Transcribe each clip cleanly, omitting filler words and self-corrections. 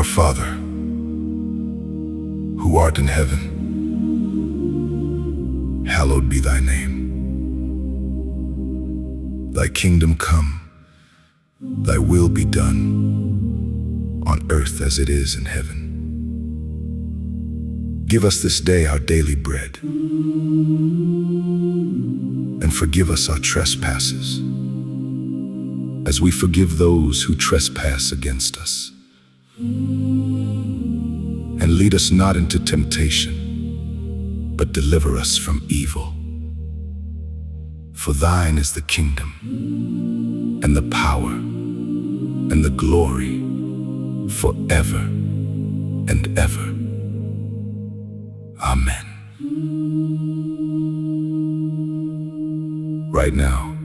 Our Father, who art in heaven, hallowed be thy name. Thy kingdom come, thy will be done, on earth as it is in heaven. Give us this day our daily bread, and forgive us our trespasses, as we forgive those who trespass against us. And lead us not into temptation, but deliver us from evil. For thine is the kingdom, and the power, and the glory, forever and ever. Amen. Right now,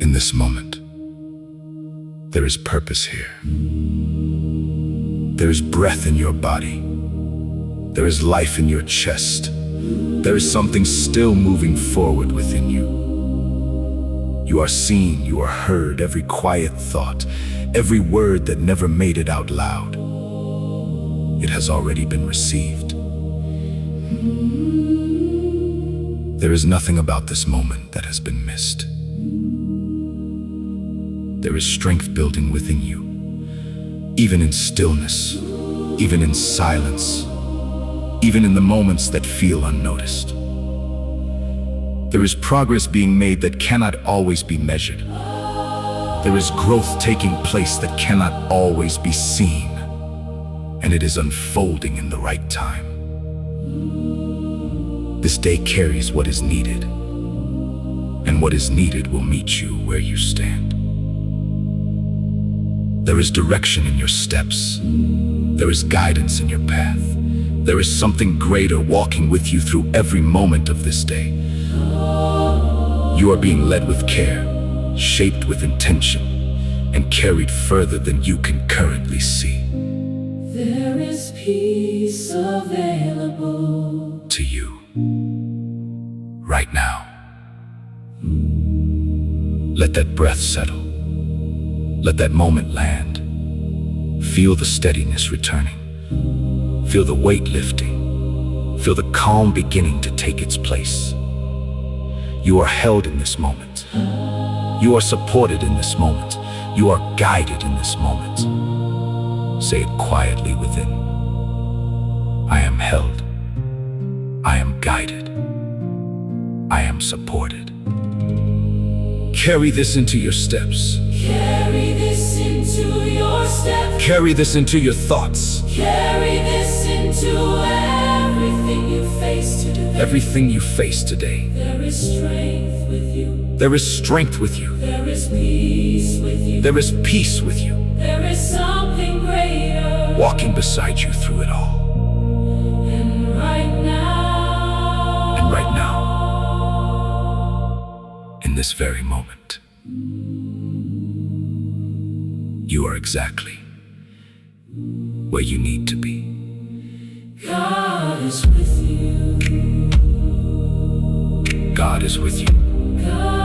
in this moment, there is purpose here. There is breath in your body. There is life in your chest. There is something still moving forward within you. You are seen, you are heard, every quiet thought, every word that never made it out loud. It has already been received. There is nothing about this moment that has been missed. There is strength building within you, even in stillness, even in silence, even in the moments that feel unnoticed. There is progress being made that cannot always be measured. There is growth taking place that cannot always be seen, and it is unfolding in the right time. This day carries what is needed, and what is needed will meet you where you stand. There is direction in your steps. There is guidance in your path. There is something greater walking with you through every moment of this day. You are being led with care, shaped with intention, and carried further than you can currently see. There is peace available To you, right now. Let that breath settle. Let that moment land. Feel the steadiness returning. Feel the weight lifting. Feel the calm beginning to take its place. You are held in this moment. You are supported in this moment. You are guided in this moment. Say it quietly within. I am held. I am guided. I am supported. Carry this into your steps. Carry this into your steps. Carry this into your thoughts. Carry this into everything you face today. Everything you face today. There is strength with you. There is strength with you. There is peace with you. There is peace with you, There is something greater. walking beside you through it all. And right now. And right now, in this very moment, you are exactly where you need to be. God is with you. God is with you. God